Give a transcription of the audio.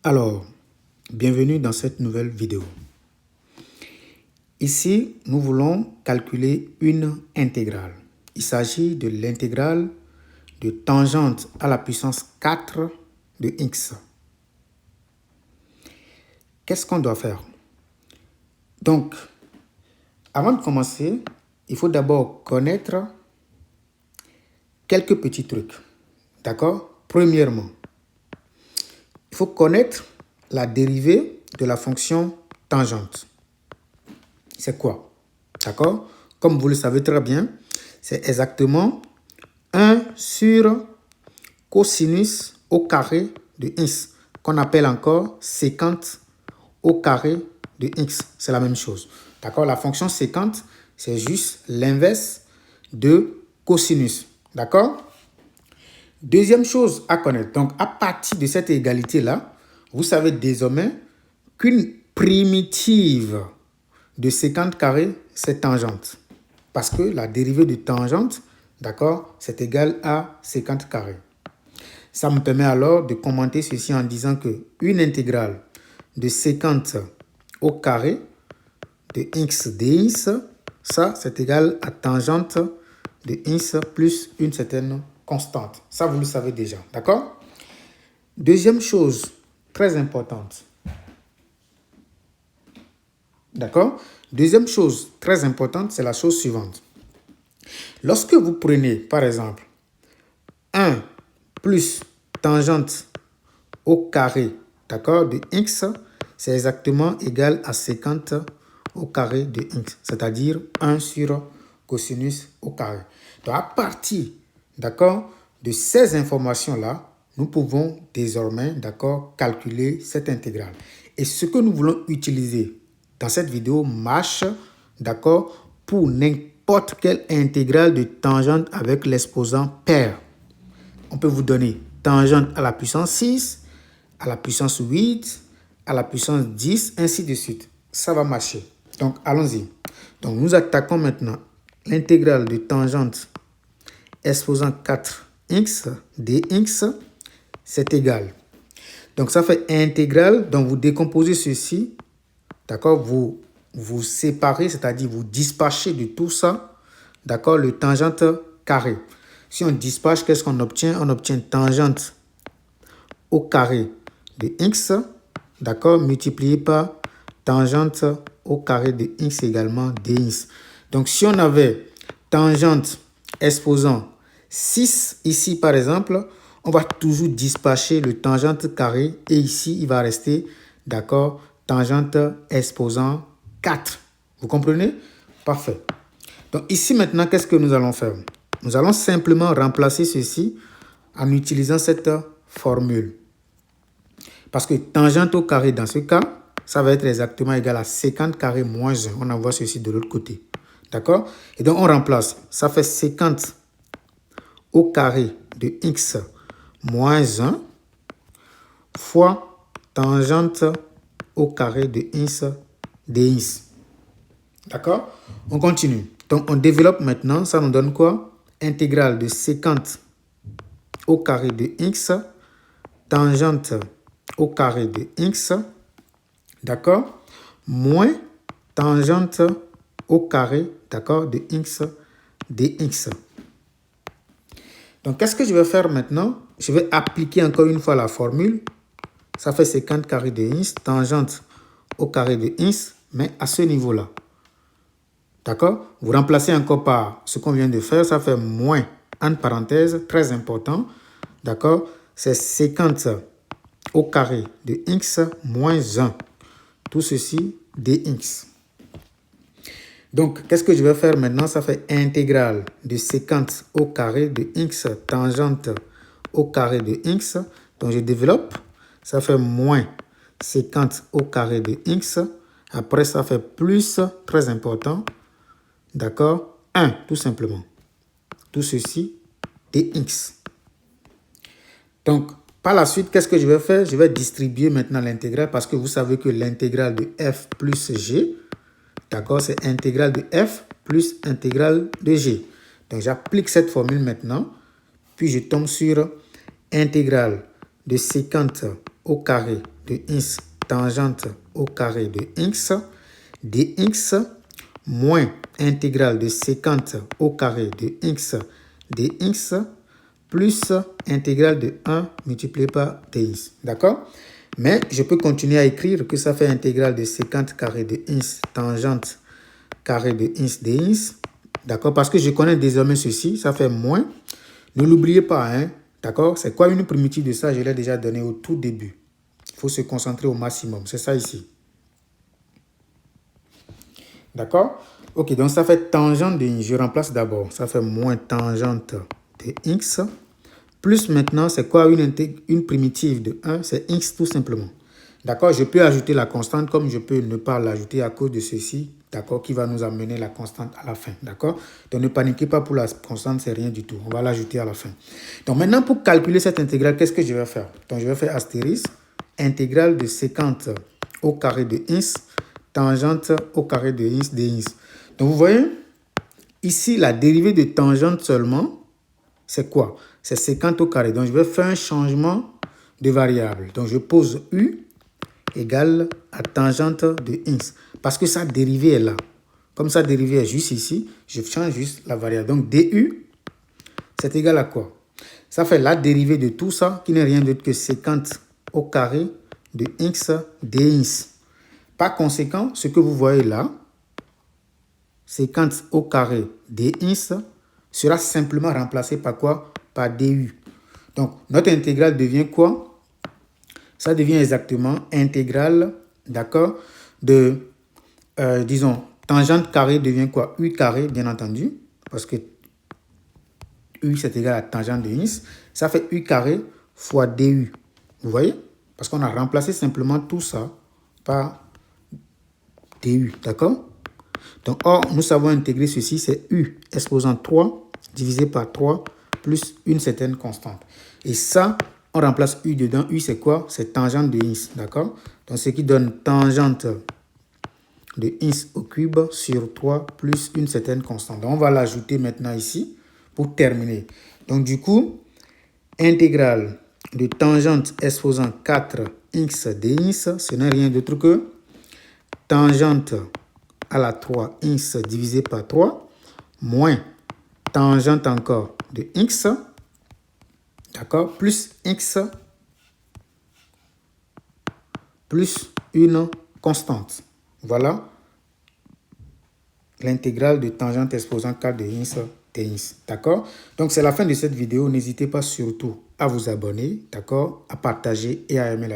Alors, bienvenue dans cette nouvelle vidéo. Ici, nous voulons calculer une intégrale. Il s'agit de l'intégrale de tangente à la puissance 4 de x. Qu'est-ce qu'on doit faire? Donc, avant de commencer, il faut d'abord connaître quelques petits trucs. D'accord? Premièrement, il faut connaître la dérivée de la fonction tangente. C'est quoi? D'accord? Comme vous le savez très bien, c'est exactement 1 sur cosinus au carré de x, qu'on appelle encore sécante au carré de x. C'est la même chose. D'accord? La fonction sécante, c'est juste l'inverse de cosinus. D'accord? Deuxième chose à connaître. Donc, à partir de cette égalité-là, vous savez désormais qu'une primitive de sécante carré, c'est tangente. Parce que la dérivée de tangente, d'accord, c'est égal à sécante carré. Ça me permet alors de commenter ceci en disant que une intégrale de sécante au carré de x dx, ça, c'est égal à tangente de x plus une certaine constante. Ça, vous le savez déjà, d'accord? Deuxième chose très importante. D'accord? Deuxième chose très importante, c'est la chose suivante. Lorsque vous prenez, par exemple, 1 plus tangente au carré, d'accord, de x, c'est exactement égal à sécante au carré de x, c'est-à-dire 1 sur cosinus au carré. Donc, à partir, d'accord, de ces informations-là, nous pouvons désormais, d'accord, calculer cette intégrale. Et ce que nous voulons utiliser dans cette vidéo marche, d'accord, pour n'importe quelle intégrale de tangente avec l'exposant pair. On peut vous donner tangente à la puissance 6, à la puissance 8, à la puissance 10, ainsi de suite. Ça va marcher. Donc, allons-y. Donc, nous attaquons maintenant l'intégrale de tangente exposant 4x dx, c'est égal. Donc, ça fait intégrale. Donc, vous décomposez ceci. D'accord, vous séparez, c'est-à-dire vous dispatchez de tout ça, d'accord, le tangente carré. Si on dispatche, qu'est-ce qu'on obtient? On obtient tangente au carré de x, d'accord, multiplié par tangente au carré de x également dx. Donc, si on avait tangente exposant 6 ici, par exemple, on va toujours dispatcher le tangente carré et ici, il va rester, d'accord, tangente exposant 4. Vous comprenez? Parfait. Donc ici maintenant, qu'est-ce que nous allons faire? Nous allons simplement remplacer ceci en utilisant cette formule. Parce que tangente au carré dans ce cas, ça va être exactement égal à sécante carré moins 1. On envoie ceci de l'autre côté. D'accord? Et donc on remplace. Ça fait sécante au carré de x moins 1 fois tangente au carré de x dx. D'accord? On continue. Donc, on développe maintenant. Ça nous donne quoi? Intégrale de sécante au carré de x, tangente au carré de x, d'accord? Moins tangente au carré, d'accord, de x dx. Donc, qu'est-ce que je vais faire maintenant? Je vais appliquer encore une fois la formule. Ça fait sécante carré de x, tangente au carré de x, mais à ce niveau-là. D'accord? Vous remplacez encore par ce qu'on vient de faire. Ça fait moins, entre parenthèses, très important. D'accord? C'est sécante au carré de x moins 1. Tout ceci dx. Donc, qu'est-ce que je vais faire maintenant? Ça fait intégrale de sécante au carré de x tangente au carré de x. Donc, je développe. Ça fait moins sécante au carré de x. Après, ça fait plus, très important. D'accord? 1, tout simplement. Tout ceci, dx. Donc, par la suite, qu'est-ce que je vais faire? Je vais distribuer maintenant l'intégrale parce que vous savez que l'intégrale de f plus g, d'accord, c'est intégrale de f plus intégrale de g. Donc, j'applique cette formule maintenant. Puis, je tombe sur intégrale de sécante au carré de x tangente au carré de x dx moins intégrale de sécante au carré de x dx plus intégrale de 1 multiplié par dx. D'accord? Mais je peux continuer à écrire que ça fait intégrale de sécante carré de x tangente carré de x dx. D'accord? Parce que je connais désormais ceci, ça fait moins. Ne l'oubliez pas, hein? D'accord? C'est quoi une primitive de ça? Je l'ai déjà donné au tout début. Il faut se concentrer au maximum. C'est ça ici. D'accord? Ok, donc ça fait tangente de x. Je remplace d'abord. Ça fait moins tangente de x. Plus maintenant, c'est quoi une primitive de 1? C'est x tout simplement. D'accord? Je peux ajouter la constante comme je peux ne pas l'ajouter à cause de ceci. D'accord? Qui va nous amener la constante à la fin. D'accord? Donc ne paniquez pas pour la constante, c'est rien du tout. On va l'ajouter à la fin. Donc maintenant, pour calculer cette intégrale, qu'est-ce que je vais faire? Donc je vais faire astérisque, intégrale de sécante au carré de x, tangente au carré de x dx. Donc vous voyez, ici, la dérivée de tangente seulement, c'est quoi? C'est sécante au carré. Donc je vais faire un changement de variable. Donc je pose u égale à tangente de x. Parce que sa dérivée est là. Comme sa dérivée est juste ici, je change juste la variable. Donc du, c'est égal à quoi? Ça fait la dérivée de tout ça, qui n'est rien d'autre que sécante au carré de x dx. Par conséquent, ce que vous voyez là, sécante au carré dx sera simplement remplacé par quoi? Par du. Donc, notre intégrale devient quoi? Ça devient exactement intégrale, d'accord, de, disons, tangente carré devient quoi? U carré, bien entendu, parce que U, c'est égal à tangente de x. Ça fait U carré fois du. Vous voyez? Parce qu'on a remplacé simplement tout ça par du, d'accord? Donc, or, nous savons intégrer ceci, c'est U exposant 3 divisé par 3 plus une certaine constante. Et ça, on remplace U dedans. U, c'est quoi? C'est tangente de x, d'accord? Donc, ce qui donne tangente de x au cube sur 3 plus une certaine constante. Donc, on va l'ajouter maintenant ici pour terminer. Donc, du coup, intégrale de tangente exposant 4x dx, ce n'est rien d'autre que tangente à la 3x divisé par 3 moins tangente encore de x, d'accord, plus x plus une constante. Voilà l'intégrale de tangente exposant 4 de x dx, d'accord? Donc c'est la fin de cette vidéo. N'hésitez pas surtout à vous abonner, d'accord, à partager et à aimer la